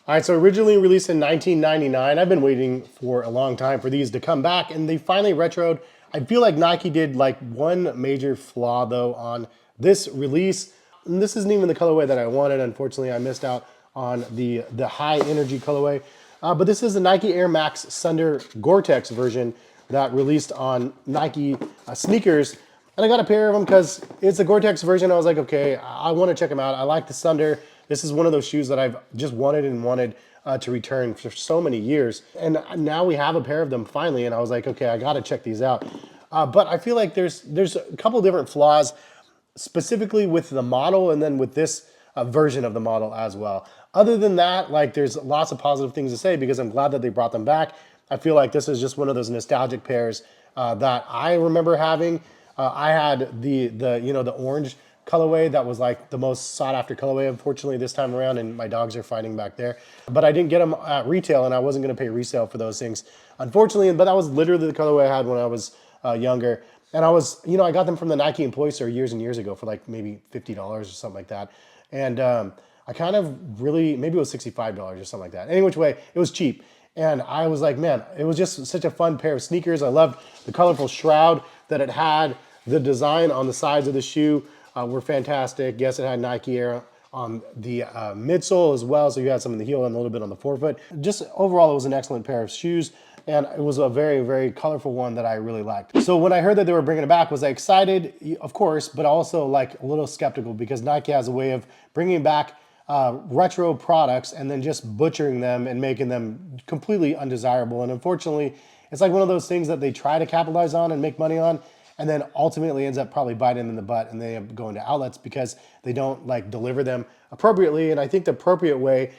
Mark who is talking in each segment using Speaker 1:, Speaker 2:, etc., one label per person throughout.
Speaker 1: All right, so originally released in 1999, I've been waiting for a long time for these to come back, and they finally retroed. I feel like Nike did like one major flaw though on this release. And this isn't even the colorway that I wanted. Unfortunately, I missed out on the high energy colorway. But this is the Nike Air Max Sunder Gore-Tex version that released on Nike sneakers. And I got a pair of them because it's the Gore-Tex version. I was like, okay, I want to check them out. I like the Sunder. This is one of those shoes that I've just wanted to return for so many years. And now we have a pair of them finally. And I was like, okay, I got to check these out. But I feel like there's a couple different flaws, specifically with the model and then with this version of the model as well. Other than that, like there's lots of positive things to say because I'm glad that they brought them back. I feel like this is just one of those nostalgic pairs that I remember having. I had the orange colorway that was like the most sought after colorway, unfortunately, this time around, and my dogs are fighting back there. But I didn't get them at retail, and I wasn't going to pay resale for those things, unfortunately. But that was literally the colorway I had when I was younger. And I was, I got them from the Nike employee store years and years ago for like maybe $50 or something like that. And I kind of really, maybe it was $65 or something like that. Any which way, it was cheap. And I was like, man, it was just such a fun pair of sneakers. I loved the colorful shroud that it had. The design on the sides of the shoe were fantastic. Yes, it had Nike Air on the midsole as well, so you had some in the heel and a little bit on the forefoot. Just overall, it was an excellent pair of shoes, and it was a very, very colorful one that I really liked. So when I heard that they were bringing it back, was I excited? Of course, but also like a little skeptical because Nike has a way of bringing back retro products and then just butchering them and making them completely undesirable. And unfortunately, it's like one of those things that they try to capitalize on and make money on, and then ultimately ends up probably biting in the butt, and they end up going to outlets because they don't like deliver them appropriately. And I think the appropriate way,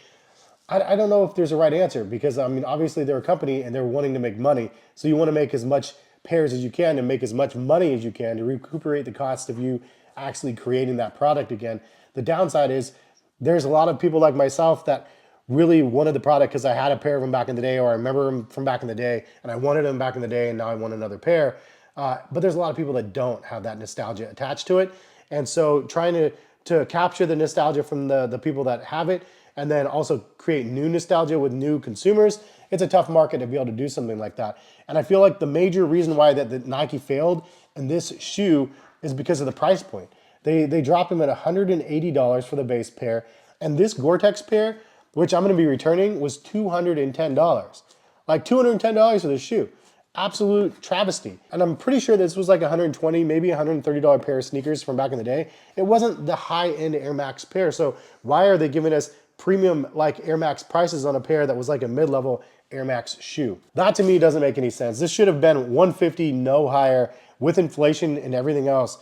Speaker 1: I don't know if there's a right answer because I mean, obviously they're a company and they're wanting to make money. So you want to make as much pairs as you can and make as much money as you can to recuperate the cost of you actually creating that product again. The downside is there's a lot of people like myself that really wanted the product because I had a pair of them back in the day, or I remember them from back in the day and I wanted them back in the day and now I want another pair. But there's a lot of people that don't have that nostalgia attached to it. And so trying to capture the nostalgia from the people that have it and then also create new nostalgia with new consumers, it's a tough market to be able to do something like that. And I feel like the major reason why that Nike failed in this shoe is because of the price point. They dropped them at $180 for the base pair. And this Gore-Tex pair, which I'm going to be returning, was $210. Like $210 for this shoe. Absolute travesty. And I'm pretty sure this was like $120, maybe $130 pair of sneakers from back in the day. It wasn't the high-end Air Max pair. So why are they giving us premium like Air Max prices on a pair that was like a mid-level Air Max shoe? That to me doesn't make any sense. This should have been $150, no higher, with inflation and everything else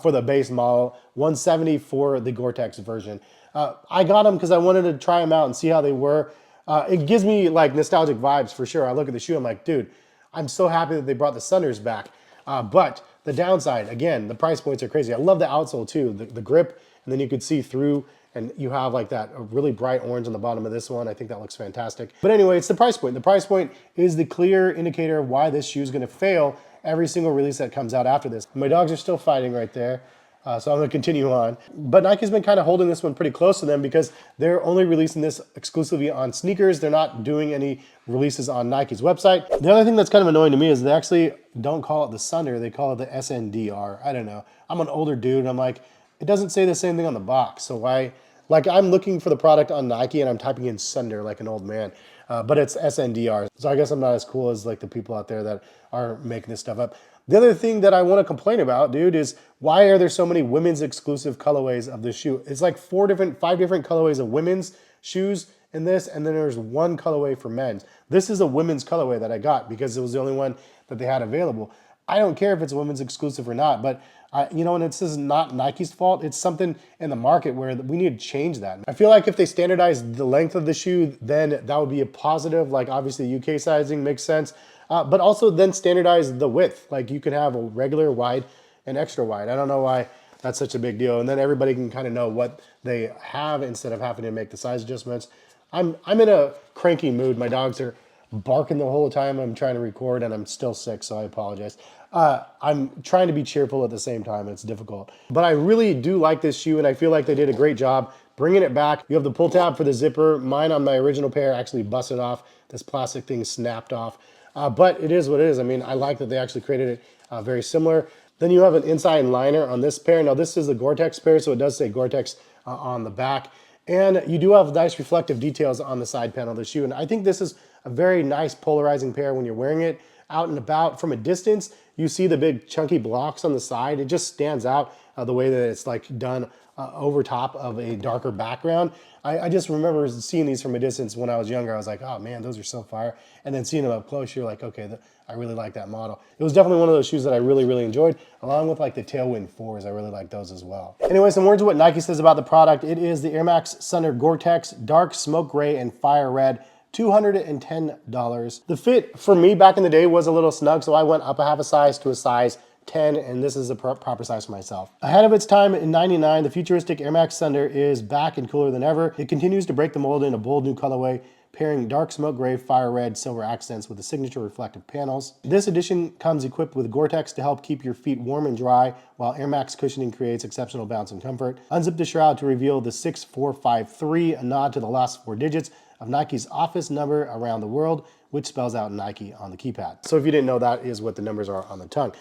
Speaker 1: for the base model, $170 for the Gore-Tex version. I got them because I wanted to try them out and see how they were. It gives me like nostalgic vibes for sure. I look at the shoe, I'm like, dude, I'm so happy that they brought the Sunders back. But the downside, again, the price points are crazy. I love the outsole too, the grip, and then you could see through, and you have like that really bright orange on the bottom of this one. I think that looks fantastic. But anyway, it's the price point. The price point is the clear indicator of why this shoe is gonna fail every single release that comes out after this. My dogs are still fighting right there. So I'm gonna continue on. But Nike's been kind of holding this one pretty close to them because they're only releasing this exclusively on sneakers. They're not doing any releases on Nike's website. The other thing that's kind of annoying to me is they actually don't call it the Sunder, they call it the SNDR. I don't know. I'm an older dude and I'm like, it doesn't say the same thing on the box. So why, like I'm looking for the product on Nike and I'm typing in Sunder like an old man. But it's SNDR. So I guess I'm not as cool as like the people out there that are making this stuff up. The other thing that I want to complain about, dude, is why are there so many women's exclusive colorways of this shoe? It's like 5 different colorways of women's shoes in this, and then there's one colorway for men's. This is a women's colorway that I got because it was the only one that they had available. I don't care if it's a women's exclusive or not, but and this is not Nike's fault. It's something in the market where we need to change that. I feel like if they standardize the length of the shoe, then that would be a positive. Like obviously UK sizing makes sense. But also then standardize the width. Like you can have a regular wide and extra wide. I don't know why that's such a big deal. And then everybody can kind of know what they have instead of having to make the size adjustments. I'm in a cranky mood. My dogs are barking the whole time I'm trying to record and I'm still sick, so I apologize. I'm trying to be cheerful at the same time. It's difficult. But I really do like this shoe and I feel like they did a great job bringing it back. You have the pull tab for the zipper. Mine on my original pair actually busted off. This plastic thing snapped off. But it is what it is. I mean, I like that they actually created it very similar. Then you have an inside liner on this pair. Now this is the Gore-Tex pair, so it does say Gore-Tex on the back. And you do have nice reflective details on the side panel of the shoe. And I think this is a very nice polarizing pair when you're wearing it out and about. From a distance, you see the big chunky blocks on the side. It just stands out the way that it's like done over top of a darker background. I just remember seeing these from a distance when I was younger. I was like, oh man, those are so fire. And then seeing them up close, you're like, okay, I really like that model. It was definitely one of those shoes that I really, really enjoyed, along with like the Tailwind 4s. I really like those as well. Anyway, some words of what Nike says about the product. It is the Air Max Sunder Gore-Tex Dark Smoke Gray and Fire Red. $210. The fit for me back in the day was a little snug, so I went up a half a size to a size 10, and this is a proper size for myself. Ahead of its time in '99, the futuristic Air Max Sunder is back and cooler than ever. It continues to break the mold in a bold new colorway, pairing dark smoke gray, fire red, silver accents with the signature reflective panels. This edition comes equipped with Gore-Tex to help keep your feet warm and dry, while Air Max cushioning creates exceptional bounce and comfort. Unzip the shroud to reveal the 6453, a nod to the last 4 digits of Nike's office number around the world, which spells out Nike on the keypad. So if you didn't know, that is what the numbers are on the tongue.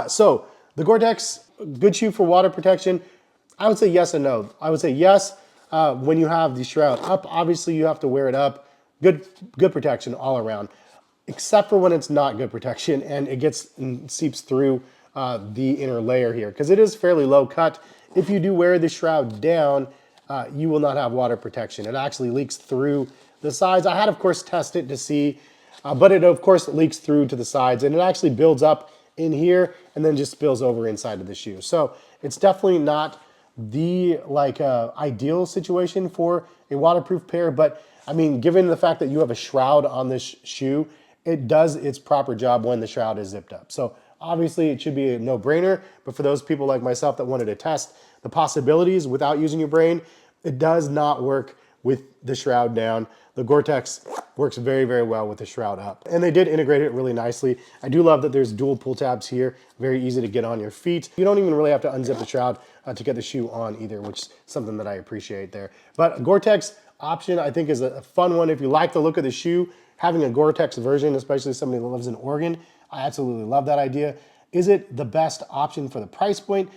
Speaker 1: So the Gore-Tex, good shoe for water protection. I would say yes and no. I would say yes when you have the shroud up. Obviously, you have to wear it up. Good protection all around, except for when it's not good protection and it gets and seeps through the inner layer here, because it is fairly low cut. If you do wear the shroud down, you will not have water protection. It actually leaks through the sides. I had, of course, tested to see, but it, of course, leaks through to the sides, and it actually builds up in here and then just spills over inside of the shoe. So it's definitely not the ideal situation for a waterproof pair, but I mean, given the fact that you have a shroud on this shoe, it does its proper job when the shroud is zipped up. So obviously it should be a no-brainer, but for those people like myself that wanted to test the possibilities without using your brain, it does not work with the shroud down. The Gore-Tex works very, very well with the shroud up. And they did integrate it really nicely. I do love that there's dual pull tabs here, very easy to get on your feet. You don't even really have to unzip the shroud to get the shoe on either, which is something that I appreciate there. But Gore-Tex option, I think, is a fun one. If you like the look of the shoe, having a Gore-Tex version, especially somebody that lives in Oregon, I absolutely love that idea. Is it the best option for the price point?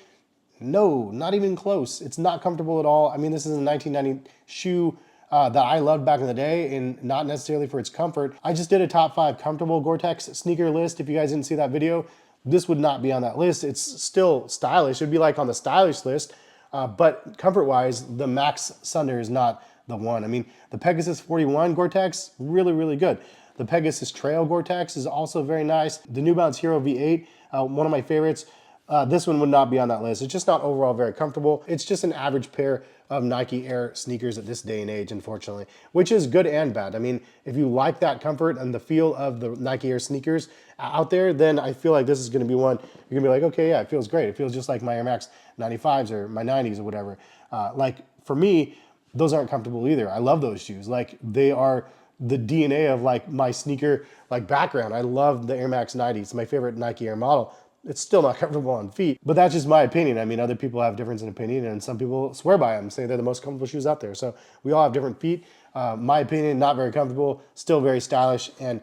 Speaker 1: No, not even close. It's not comfortable at all. I mean, this is a 1990 shoe that I loved back in the day, and not necessarily for its comfort. I just did a top 5 comfortable Gore-Tex sneaker list. If you guys didn't see that video, this would not be on that list. It's still stylish. It'd be like on the stylish list, but comfort-wise, the Max Sunder is not the one. I mean, the Pegasus 41 Gore-Tex, really, really good. The Pegasus Trail Gore-Tex is also very nice. The New Balance Hero V8, one of my favorites. This one would not be on that list. It's just not overall very comfortable. It's just an average pair of Nike Air sneakers at this day and age, unfortunately, which is good and bad. I mean, if you like that comfort and the feel of the Nike Air sneakers out there, then I feel like this is gonna be one, you're gonna be like, okay, yeah, it feels great. It feels just like my Air Max 95s or my 90s or whatever. Like for me, those aren't comfortable either. I love those shoes. Like they are the DNA of like my sneaker like background. I love the Air Max 90s. It's my favorite Nike Air model. It's still not comfortable on feet, but that's just my opinion. I mean, other people have difference in opinion, and some people swear by them, say they're the most comfortable shoes out there. So we all have different feet. My opinion, not very comfortable, still very stylish, and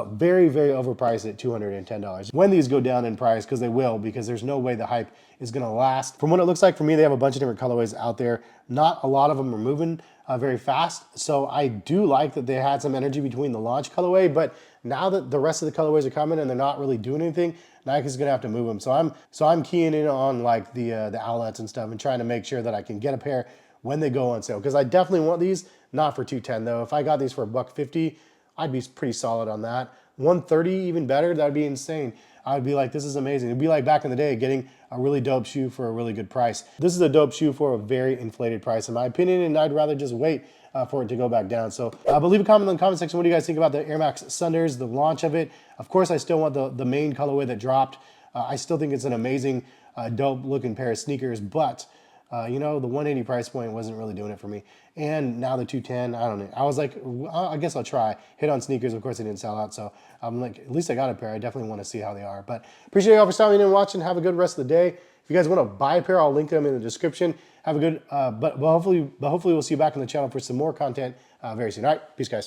Speaker 1: very, very overpriced at $210. When these go down in price, because they will, because there's no way the hype is gonna last. From what it looks like for me, they have a bunch of different colorways out there. Not a lot of them are moving very fast. So I do like that they had some energy between the launch colorway, but now that the rest of the colorways are coming and they're not really doing anything, Nike's gonna have to move them. So I'm keying in on like the outlets and stuff and trying to make sure that I can get a pair when they go on sale. Because I definitely want these, not for $210 though. If I got these for $150, I'd be pretty solid on that. $130 even better, that'd be insane. I'd be like, this is amazing. It'd be like back in the day getting a really dope shoe for a really good price. This is a dope shoe for a very inflated price in my opinion, and I'd rather just wait for it to go back down. So but leave a comment in the comment section. What do you guys think about the Air Max Sunders, the launch of it? Of course, I still want the main colorway that dropped. I still think it's an amazing, dope looking pair of sneakers, but you know, the 180 price point wasn't really doing it for me. and now the 210. I don't know. I was like, well, I guess I'll try. Hit on sneakers. Of course, they didn't sell out, so I'm like, at least I got a pair. I definitely want to see how they are. But appreciate y'all for stopping in and watching. Have a good rest of the day. If you guys want to buy a pair, I'll link them in the description. Have a good, but hopefully we'll see you back on the channel for some more content very soon. All right, peace, guys.